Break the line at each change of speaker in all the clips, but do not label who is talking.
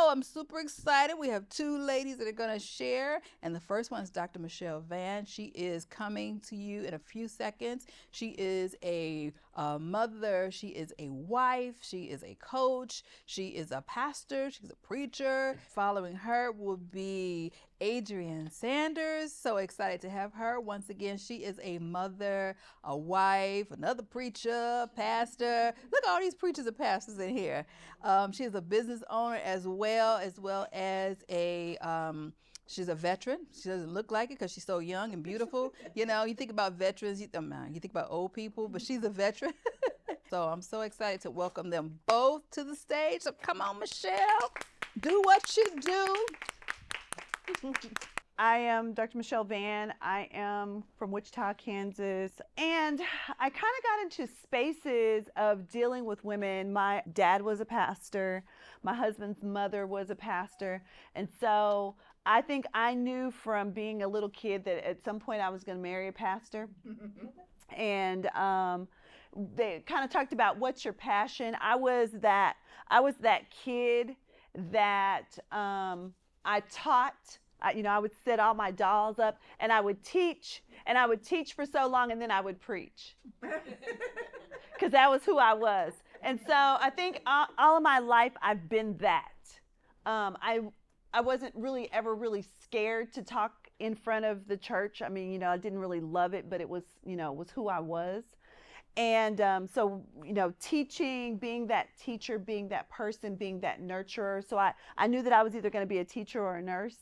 I'm super excited. We have two ladies that are going to share. And the first one is Dr. Michelle Van. She is coming to you in a few seconds. She is a mother. She is a wife. She is a coach. She is a pastor. She's a preacher. Following her will be Adrienne Sanders. So excited to have her. Once again, she is a mother, a wife, another preacher, pastor. Look at all these preachers and pastors in here. She is a business owner as well as a she's a veteran. She doesn't look like it because she's so young and beautiful. You know, you think about veterans, you think about old people, but she's a veteran. So I'm so excited to welcome them both to the stage. So come on, Michelle, do what you do.
I am Dr. Michelle Van. I am from Wichita, Kansas. And I kind of got into spaces of dealing with women. My dad was a pastor. My husband's mother was a pastor. And so I think I knew from being a little kid that at some point I was going to marry a pastor. And they kind of talked about what's your passion. I was that kid that I taught. I would set all my dolls up and I would teach for so long, and then I would preach because that was who I was. And so I think all of my life I've been that. I wasn't ever really scared to talk in front of the church. I mean, I didn't really love it, but it was who I was. And so, teaching, being that teacher, being that person, being that nurturer. So I knew that I was either going to be a teacher or a nurse.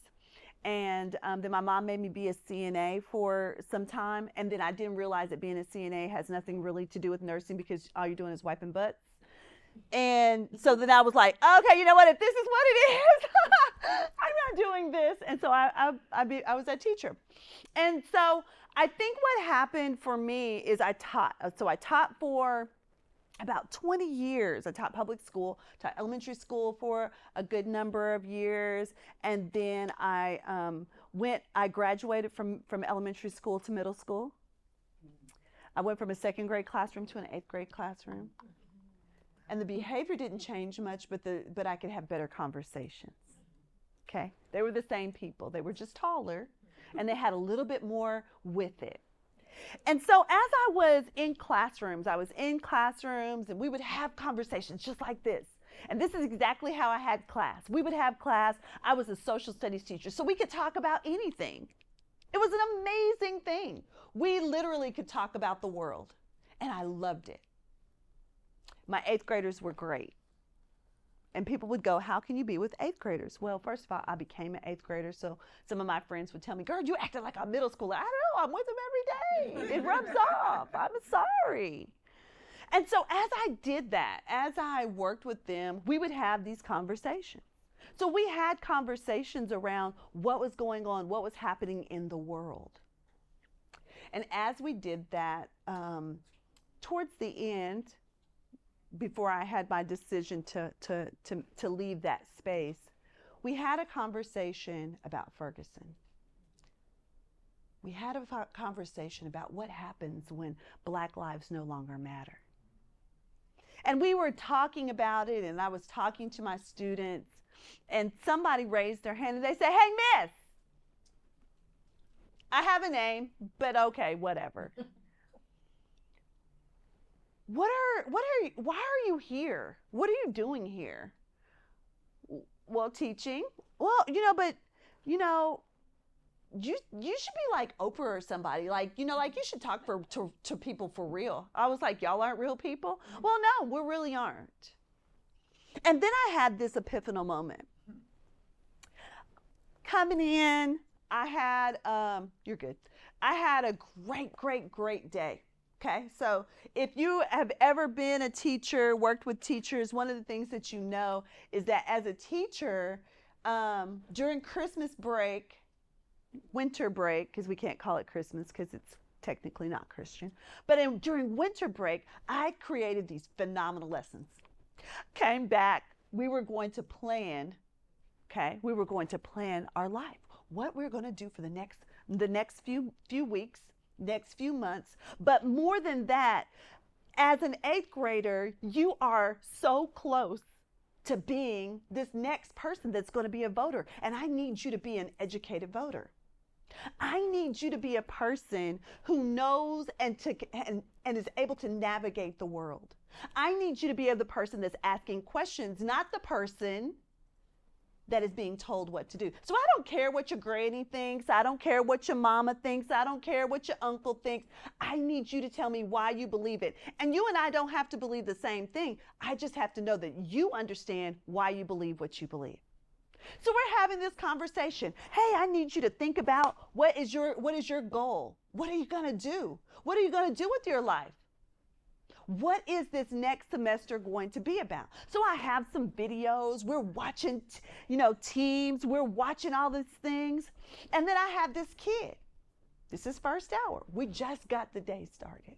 And then my mom made me be a CNA for some time. And then I didn't realize that being a CNA has nothing really to do with nursing because all you're doing is wiping butts. And so then I was like, okay, you know what? If this is what it is, I'm not doing this. And so I was that teacher. And so I think what happened for me is I taught. So I taught for about 20 years. I taught public school, taught elementary school for a good number of years. And then I graduated from elementary school to middle school. I went from a second grade classroom to an eighth grade classroom. And the behavior didn't change much, but I could have better conversations. Okay? They were the same people. They were just taller, and they had a little bit more with it. And so as I was in classrooms, and we would have conversations just like this. And this is exactly how I had class. We would have class. I was a social studies teacher, so we could talk about anything. It was an amazing thing. We literally could talk about the world, and I loved it. My eighth graders were great. And people would go, how can you be with eighth graders? Well, first of all, I became an eighth grader, so some of my friends would tell me, girl, you acting like a middle schooler. I don't know, I'm with them every day. It rubs off. I'm sorry. And so as I did that, as I worked with them, we would have these conversations. So we had conversations around what was going on, what was happening in the world. And as we did that, towards the end, before I had my decision to leave that space, we had a conversation about Ferguson. We had a conversation about what happens when Black lives no longer matter. And we were talking about it, and I was talking to my students, and somebody raised their hand and they said, hey, miss, I have a name, but okay, whatever. Why are you here? What are you doing here? Well, teaching. Well, but you should be like Oprah or somebody. Like you should talk to people for real. I was like, y'all aren't real people? Well, no, we really aren't. And then I had this epiphanal moment. Coming in, I had you're good. I had a great day. Okay, so if you have ever been a teacher, worked with teachers, one of the things that you know is that as a teacher, during Christmas break, winter break, because we can't call it Christmas because it's technically not Christian, but during winter break, I created these phenomenal lessons. Came back, we were going to plan our life, what we're going to do for the next few weeks, next few months. But more than that, as an eighth grader, you are so close to being this next person that's going to be a voter. And I need you to be an educated voter. I need you to be a person who knows and is able to navigate the world. I need you to be the person that's asking questions, not the person that is being told what to do. So I don't care what your granny thinks. I don't care what your mama thinks. I don't care what your uncle thinks. I need you to tell me why you believe it. And you and I don't have to believe the same thing. I just have to know that you understand why you believe what you believe. So we're having this conversation. Hey, I need you to think about what is your goal? What are you going to do? What are you going to do with your life? What is this next semester going to be about? So I have some videos. We're watching, teams. We're watching all these things. And then I have this kid. This is first hour. We just got the day started.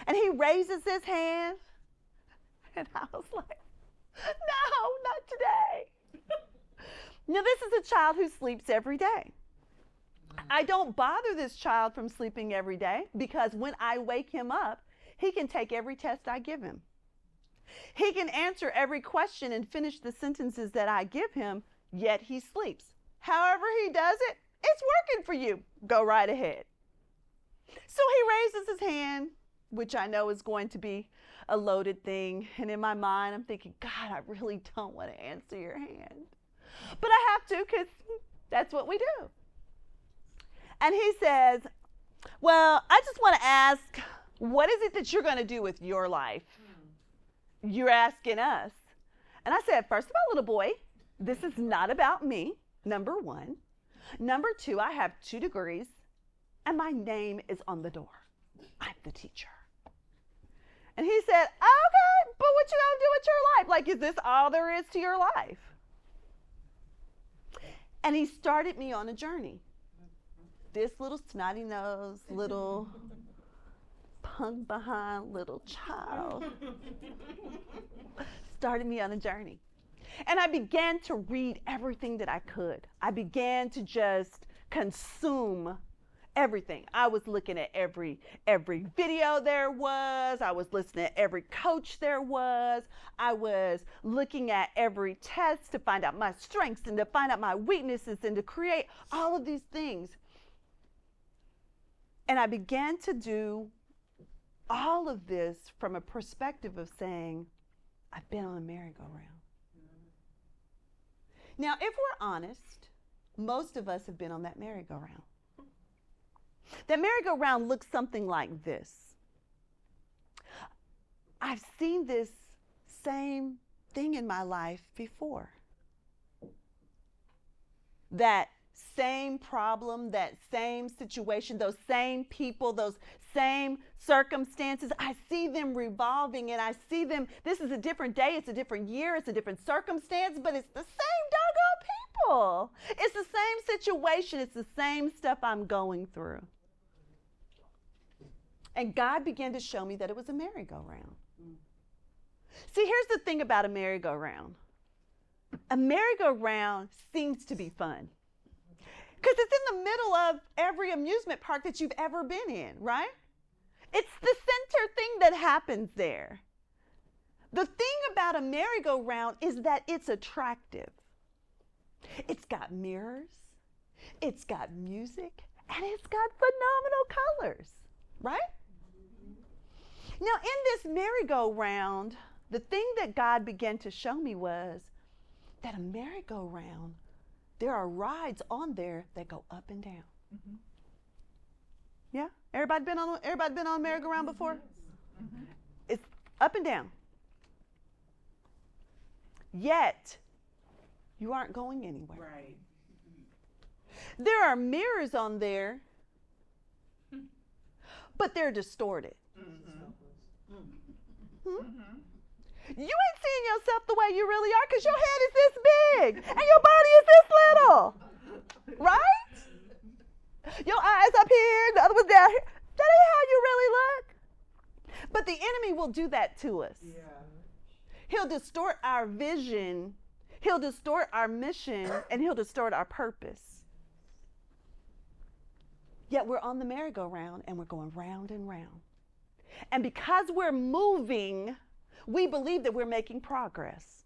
And he raises his hand. And I was like, no, not today. Now, this is a child who sleeps every day. I don't bother this child from sleeping every day because when I wake him up, he can take every test I give him. He can answer every question and finish the sentences that I give him, yet he sleeps. However he does it, it's working for you. Go right ahead. So he raises his hand, which I know is going to be a loaded thing. And in my mind, I'm thinking, God, I really don't want to answer your hand. But I have to because that's what we do. And he says, well, I just want to ask, what is it that you're going to do with your life? You're asking us. And I said, first of all, little boy, this is not about me, number one. Number two, I have 2 degrees, and my name is on the door. I'm the teacher. And he said, okay, but what you going to do with your life? Like, is this all there is to your life? And he started me on a journey. This little snotty nose, little punk behind little child started me on a journey. And I began to read everything that I could. I began to just consume everything. I was looking at every video there was. I was listening to every coach there was. I was looking at every test to find out my strengths and to find out my weaknesses and to create all of these things. And I began to do all of this from a perspective of saying, I've been on a merry-go-round. Now, if we're honest, most of us have been on that merry-go-round. That merry-go-round looks something like this. I've seen this same thing in my life before. That same problem, that same situation, those same people, those same circumstances, I see them revolving and I see them, this is a different day, it's a different year, it's a different circumstance, but it's the same doggone people. It's the same situation, it's the same stuff I'm going through. And God began to show me that it was a merry-go-round. See, here's the thing about a merry-go-round. A merry-go-round seems to be fun. Because it's in the middle of every amusement park that you've ever been in, right? It's the center thing that happens there. The thing about a merry-go-round is that it's attractive. It's got mirrors, it's got music, and it's got phenomenal colors, right? Now, in this merry-go-round, the thing that God began to show me was that a merry-go-round, there are rides on there that go up and down. Mm-hmm. Yeah? Everybody been on a merry-go-round before? Mm-hmm. It's up and down. Yet, you aren't going anywhere.
Right.
There are mirrors on there, but they're distorted. Mm-hmm. Mm-hmm. You ain't seeing yourself the way you really are because your head is this big and your body is this little. Right? Your eyes up here, the other one's down here. That ain't how you really look. But the enemy will do that to us. Yeah. He'll distort our vision, he'll distort our mission, and he'll distort our purpose. Yet we're on the merry-go-round and we're going round and round. And because we're moving, we believe that we're making progress.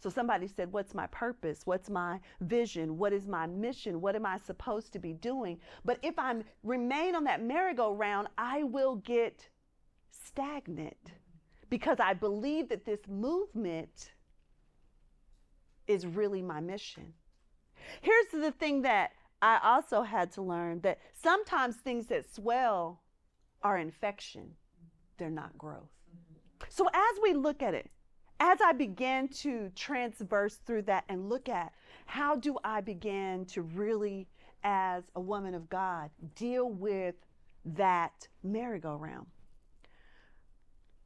So somebody said, what's my purpose? What's my vision? What is my mission? What am I supposed to be doing? But if I remain on that merry-go-round, I will get stagnant because I believe that this movement is really my mission. Here's the thing that I also had to learn, that sometimes things that swell are infection. They're not growth. So as we look at it, as I began to transverse through that and look at how do I begin to really, as a woman of God, deal with that merry-go-round.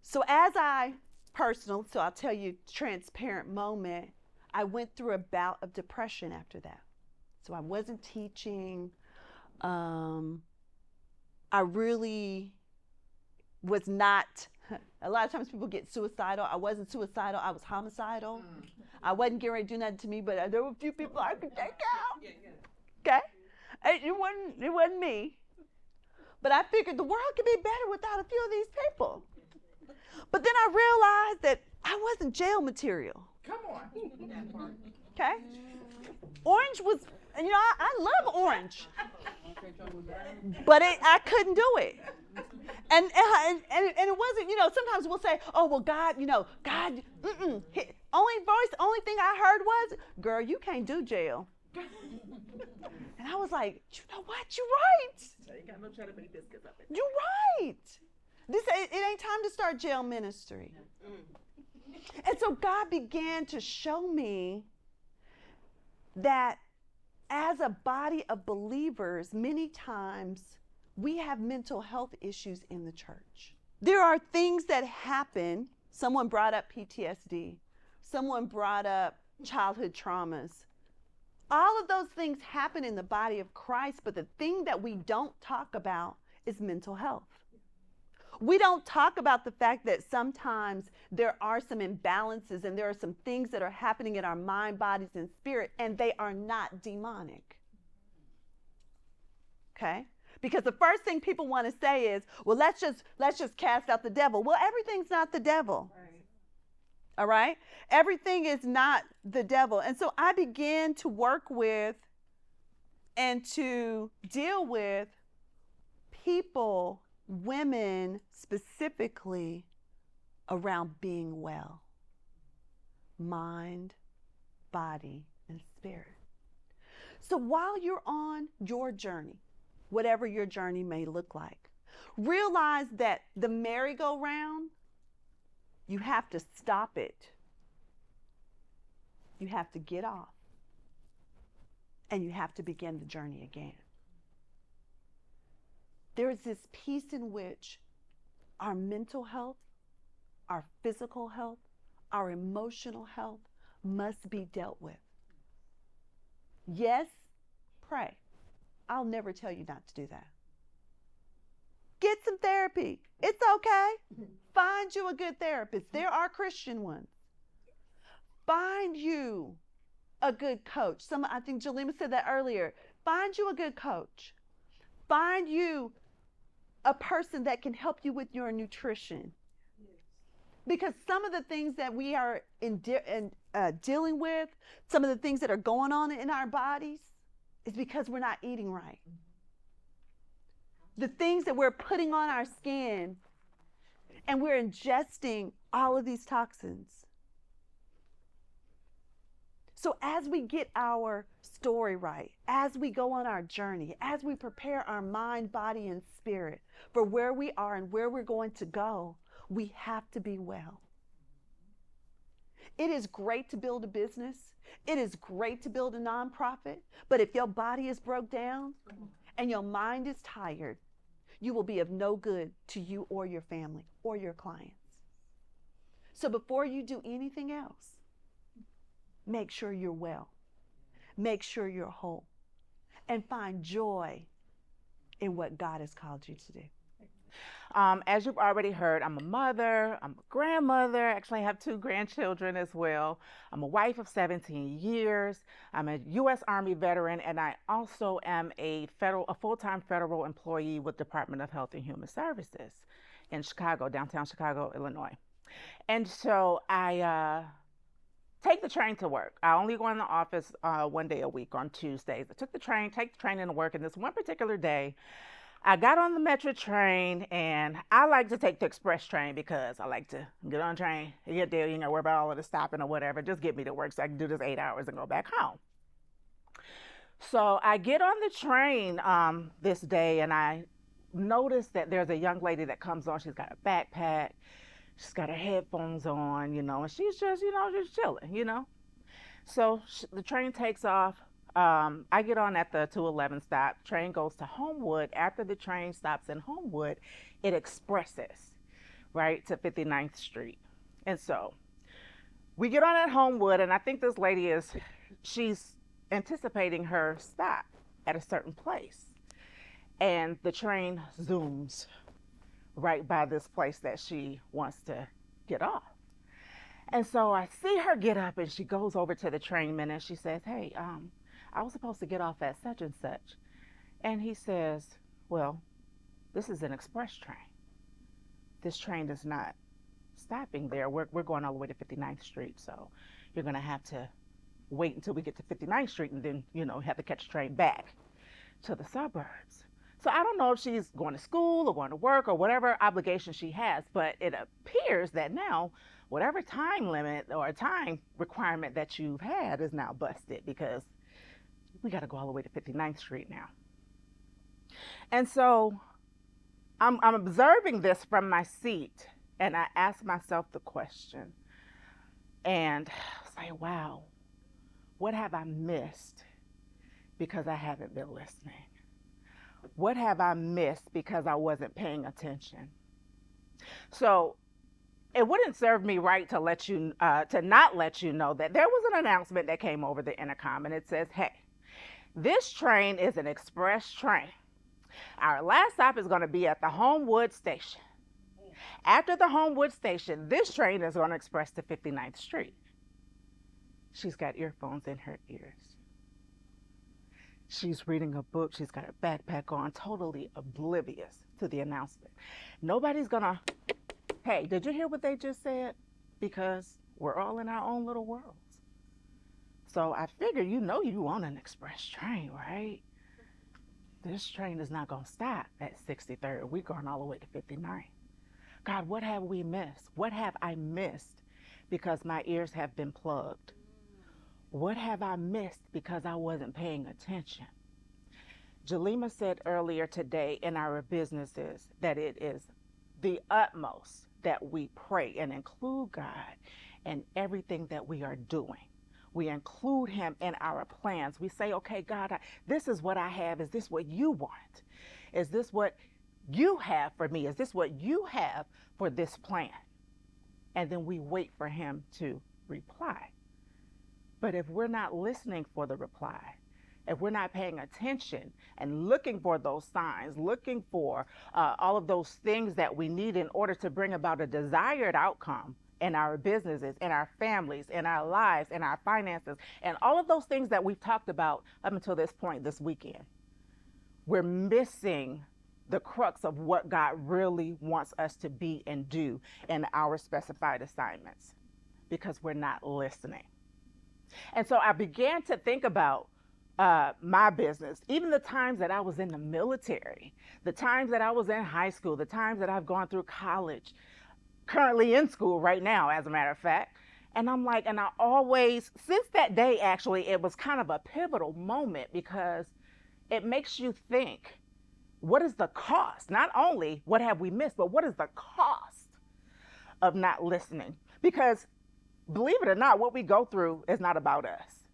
So so I'll tell you, transparent moment, I went through a bout of depression after that. So I wasn't teaching. I really was not. A lot of times people get suicidal. I wasn't suicidal. I was homicidal. I wasn't getting ready to do nothing to me, but there were a few people I could take out. Okay? It wasn't me. But I figured the world could be better without a few of these people. But then I realized that I wasn't jail material.
Come on.
Okay? Orange was, I love orange. But I couldn't do it. And it wasn't, sometimes we'll say, oh, well, God, God, only thing I heard was, girl, you can't do jail. And I was like, you know what? You're right.
You got no cheddar baked biscuits up in.
You're right. It ain't time to start jail ministry. And so God began to show me that as a body of believers, many times we have mental health issues in the church. There are things that happen. Someone brought up PTSD. Someone brought up childhood traumas. All of those things happen in the body of Christ, but the thing that we don't talk about is mental health. We don't talk about the fact that sometimes there are some imbalances and there are some things that are happening in our mind, bodies, and spirit, and they are not demonic. Okay? Because the first thing people want to say is, well, let's just cast out the devil. Well, everything's not the devil. Right. All right? Everything is not the devil. And so I began to work with and to deal with people, women specifically, around being well. Mind, body, and spirit. So while you're on your journey, whatever your journey may look like, realize that the merry-go-round, you have to stop it. You have to get off. And you have to begin the journey again. There is this piece in which our mental health, our physical health, our emotional health must be dealt with. Yes, pray. I'll never tell you not to do that. Get some therapy. It's okay. Find you a good therapist. There are Christian ones. Find you a good coach. I think Jalima said that earlier. Find you a good coach. Find you a person that can help you with your nutrition. Because some of the things that we are dealing with, some of the things that are going on in our bodies, is because we're not eating right. The things that we're putting on our skin, and we're ingesting all of these toxins. So as we get our story right, as we go on our journey, as we prepare our mind, body, and spirit for where we are and where we're going to go, we have to be well. It is great to build a business. It is great to build a nonprofit. But if your body is broke down and your mind is tired, you will be of no good to you or your family or your clients. So before you do anything else, make sure you're well. Make sure you're whole. And find joy in what God has called you to do.
As you've already heard, I'm a mother, I'm a grandmother, actually I have 2 grandchildren as well. I'm a wife of 17 years, I'm a U.S. Army veteran, and I also am a full-time federal employee with Department of Health and Human Services in Chicago, downtown Chicago, Illinois. And so I take the train to work. I only go in the office 1 day a week on Tuesdays. I take the train into work. And this one particular day, I got on the metro train, and I like to take the express train because I like to get on the train, get there, you know, worry about all of the stopping or whatever. Just get me to work so I can do this 8 hours and go back home. So I get on the train this day, and I notice that there's a young lady that comes on. She's got a backpack. She's got her headphones on, you know, and she's just, you know, just chilling, you know. So the train takes off. I get on at the 211 stop. Train goes to Homewood. After the train stops in Homewood, it expresses, right, to 59th Street. And so we get on at Homewood, and I think this lady she's anticipating her stop at a certain place. And the train zooms right by this place that she wants to get off. And so I see her get up, and she goes over to the trainman, and she says, hey, I was supposed to get off at such and such. And he says, well, this is an express train. This train is not stopping there. We're going all the way to 59th Street. So you're going to have to wait until we get to 59th Street, and then, you know, have to catch a train back to the suburbs. So I don't know if she's going to school or going to work or whatever obligation she has, but it appears that now whatever time limit or time requirement that you've had is now busted, because we got to go all the way to 59th Street now. And so I'm observing this from my seat, and I ask myself the question, and say, wow, what have I missed because I haven't been listening? What have I missed because I wasn't paying attention? So it wouldn't serve me right to not let you know that there was an announcement that came over the intercom, and it says, hey, this train is an express train. Our last stop is going to be at the Homewood station. After the Homewood station, this train is going to express to 59th Street. She's got earphones in her ears. She's reading a book. She's got her backpack on, totally oblivious to the announcement. Nobody's gonna, hey, did you hear what they just said? Because we're all in our own little worlds. So I figure, you know, you on an express train, right? This train is not gonna stop at 63rd. We're going all the way to 59th. God, what have we missed? What have I missed because my ears have been plugged? What have I missed because I wasn't paying attention? Jalima said earlier today in our businesses that it is the utmost that we pray and include God in everything that we are doing. We include him in our plans. We say, okay, God, this is what I have. Is this what you want? Is this what you have for me? Is this what you have for this plan? And then we wait for him to reply. But if we're not listening for the reply, if we're not paying attention and looking for those signs, looking for all of those things that we need in order to bring about a desired outcome in our businesses, in our families, in our lives, in our finances, and all of those things that we've talked about up until this point this weekend, we're missing the crux of what God really wants us to be and do in our specified assignments, because we're not listening. And so I began to think about my business, even the times that I was in the military, the times that I was in high school, the times that I've gone through college, currently in school right now, as a matter of fact. And I'm like, and I always, since that day, actually, it was kind of a pivotal moment, because it makes you think, what is the cost? Not only what have we missed, but what is the cost of not listening? Because believe it or not, what we go through is not about us.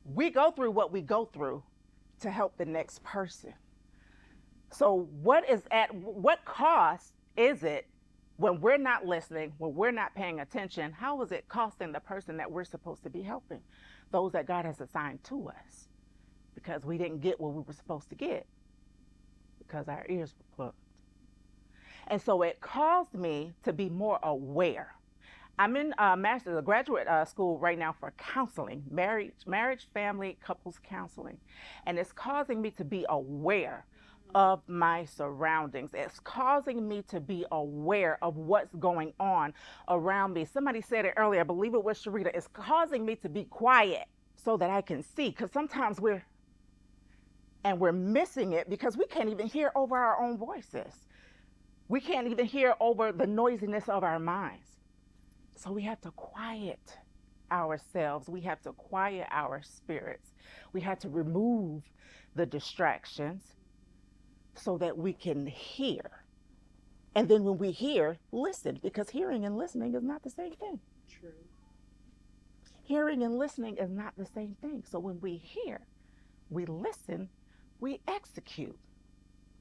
We go through what we go through to help the next person. So what cost is it when we're not listening, when we're not paying attention? How is it costing the person that we're supposed to be helping, those that God has assigned to us? Because we didn't get what we were supposed to get because our ears were plugged. And so it caused me to be more aware. I'm in a graduate school right now for counseling, marriage, family, couples counseling. And it's causing me to be aware of my surroundings. It's causing me to be aware of what's going on around me. Somebody said it earlier, I believe it was Sharita. It's causing me to be quiet so that I can see. Because sometimes we're missing it because we can't even hear over our own voices. We can't even hear over the noisiness of our minds. So we have to quiet ourselves. We have to quiet our spirits. We have to remove the distractions so that we can hear. And then when we hear, listen, because hearing and listening is not the same thing.
True.
Hearing and listening is not the same thing. So when we hear, we listen, we execute,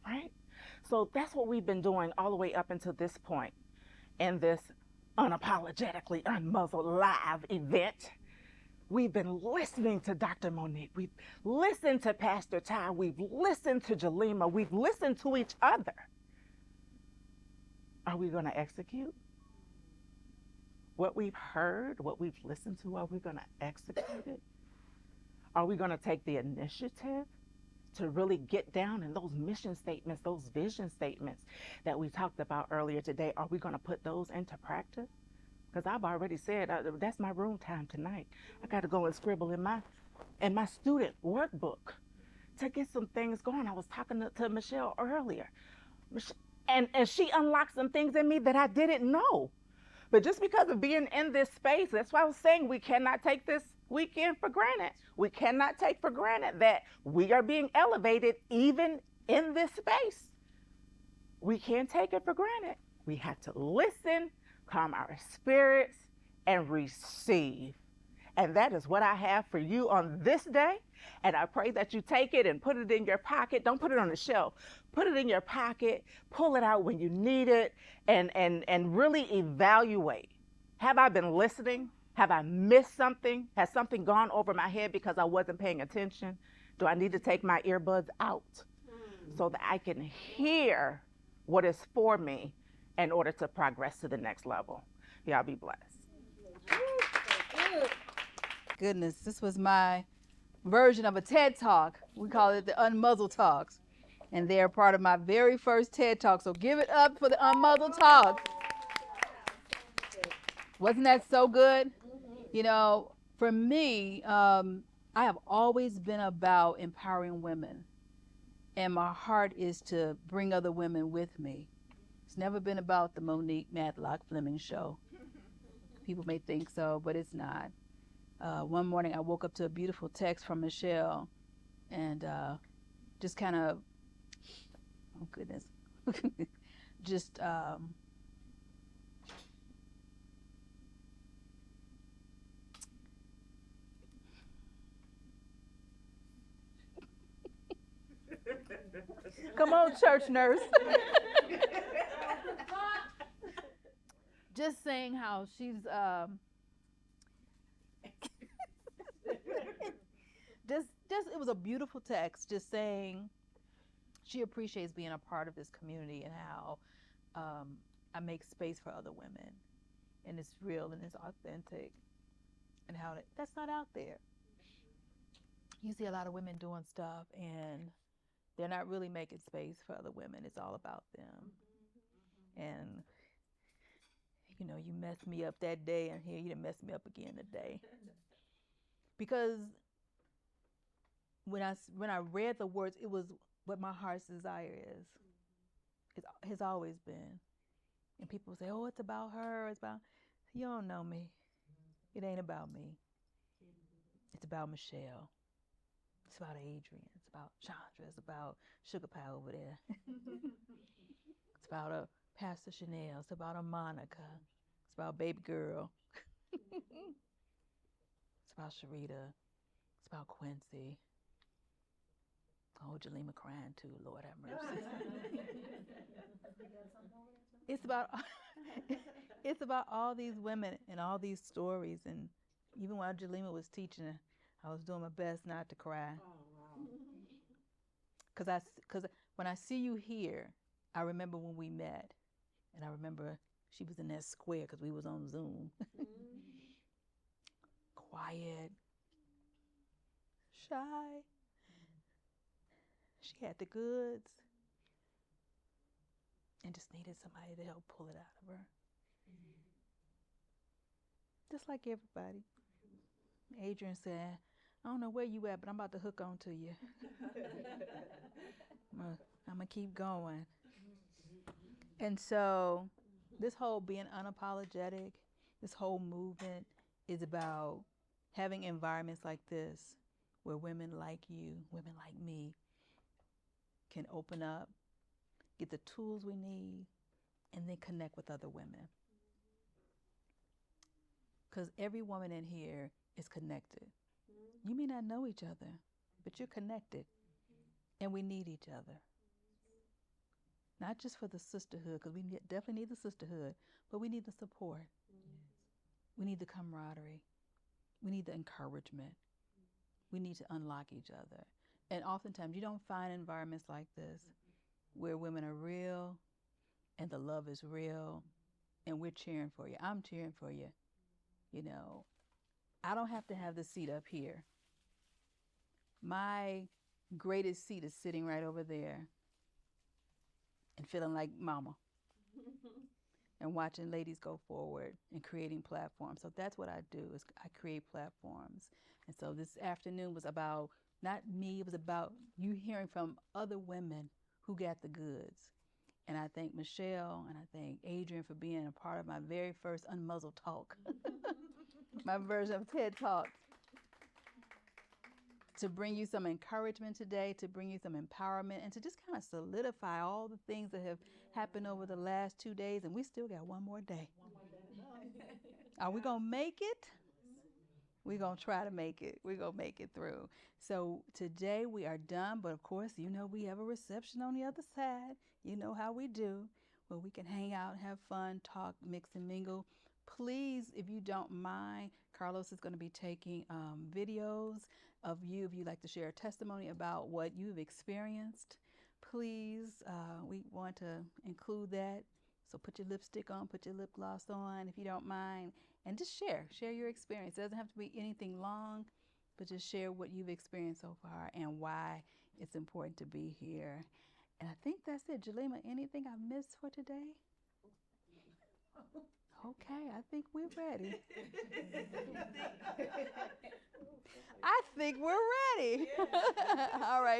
right? So that's what we've been doing all the way up until this point in this unapologetically unmuzzled live event. We've been listening to Dr. Monique. We've listened to Pastor Ty. We've listened to Jalima. We've listened to each other. Are we going to execute what we've heard, what we've listened to? Are we going to execute it? Are we going to take the initiative to really get down in those mission statements, those vision statements that we talked about earlier today? Are we going to put those into practice? Because I've already said that's my room time tonight. I got to go and scribble in my student workbook to get some things going. I was talking to Michelle earlier, and she unlocked some things in me that I didn't know. But just because of being in this space, that's why I was saying we cannot take this weekend for granted. We cannot take for granted that we are being elevated even in this space. We can't take it for granted. We have to listen, calm our spirits, and receive. And that is what I have for you on this day. And I pray that you take it and put it in your pocket. Don't put it on the shelf. Put it in your pocket, pull it out when you need it, and really evaluate. Have I been listening? Have I missed something? Has something gone over my head because I wasn't paying attention? Do I need to take my earbuds out so that I can hear what is for me in order to progress to the next level? Y'all be blessed.
Goodness, this was my version of a TED Talk. We call it the Unmuzzled Talks. And they're part of my very first TED Talk. So give it up for the Unmuzzled Talks. Wasn't that so good? You know, for me, I have always been about empowering women. And my heart is to bring other women with me. It's never been about the Monique Matlock Fleming show. People may think so, but it's not. One morning I woke up to a beautiful text from Michelle and just kind of, oh goodness, just come on, church nurse. Just saying how she's just it was a beautiful text, just saying she appreciates being a part of this community and how I make space for other women, and it's real and it's authentic, and how that's not out there. You see a lot of women doing stuff and they're not really making space for other women. It's all about them. And you know, you messed me up that day, and here you done messed me up again today. Because when I read the words, it was what my heart's desire is. It has always been. And people say, "Oh, it's about her. It's about." You don't know me. It ain't about me. It's about Michelle. It's about Adrian. It's about Chandra. It's about Sugar Pie over there. It's about a Pastor Chanel. It's about a Monica. It's about baby girl. It's about Sharita. It's about Quincy. Oh, Jalima crying too. Lord have mercy. It's about it's about all these women and all these stories. And even while Jalima was teaching, I was doing my best not to cry. Oh, wow. Because when I see you here, I remember when we met, and I remember she was in that square because we was on Zoom. Quiet, shy. She had the goods. and just needed somebody to help pull it out of her. Just like everybody. Adrian said, I don't know where you at, but I'm about to hook on to you. I'm going to keep going. And so this whole being unapologetic, this whole movement is about having environments like this where women like you, women like me, can open up, get the tools we need, and then connect with other women. Because every woman in here is connected. You may not know each other, but you're connected. And we need each other. Not just for the sisterhood, because we definitely need the sisterhood, but we need the support. We need the camaraderie. We need the encouragement. We need to unlock each other. And oftentimes you don't find environments like this where women are real and the love is real and we're cheering for you. I'm cheering for you. You know, I don't have to have the seat up here. My greatest seat is sitting right over there and feeling like mama and watching ladies go forward and creating platforms. So that's what I do, is I create platforms. And so this afternoon was about not me, it was about you hearing from other women who got the goods. And I thank Michelle and I thank Adrian for being a part of my very first Unmuzzled Talk, my version of TED Talk. To bring you some encouragement today, to bring you some empowerment, and to just kind of solidify all the things that have happened over the last 2 days. And we still got one more day. Are we going to make it? We're going to try to make it. We're going to make it through. So today we are done. But of course, you know, we have a reception on the other side. You know how we do, where we can hang out, have fun, talk, mix and mingle. Please, if you don't mind, Carlos is going to be taking videos of you if you'd like to share a testimony about what you've experienced. Please, we want to include that. So put your lipstick on, put your lip gloss on if you don't mind, and just share your experience. It doesn't have to be anything long, but just share what you've experienced so far and why it's important to be here. And I think that's it. Jalima, anything I missed for today? Okay, I think we're ready. I think we're ready. All right.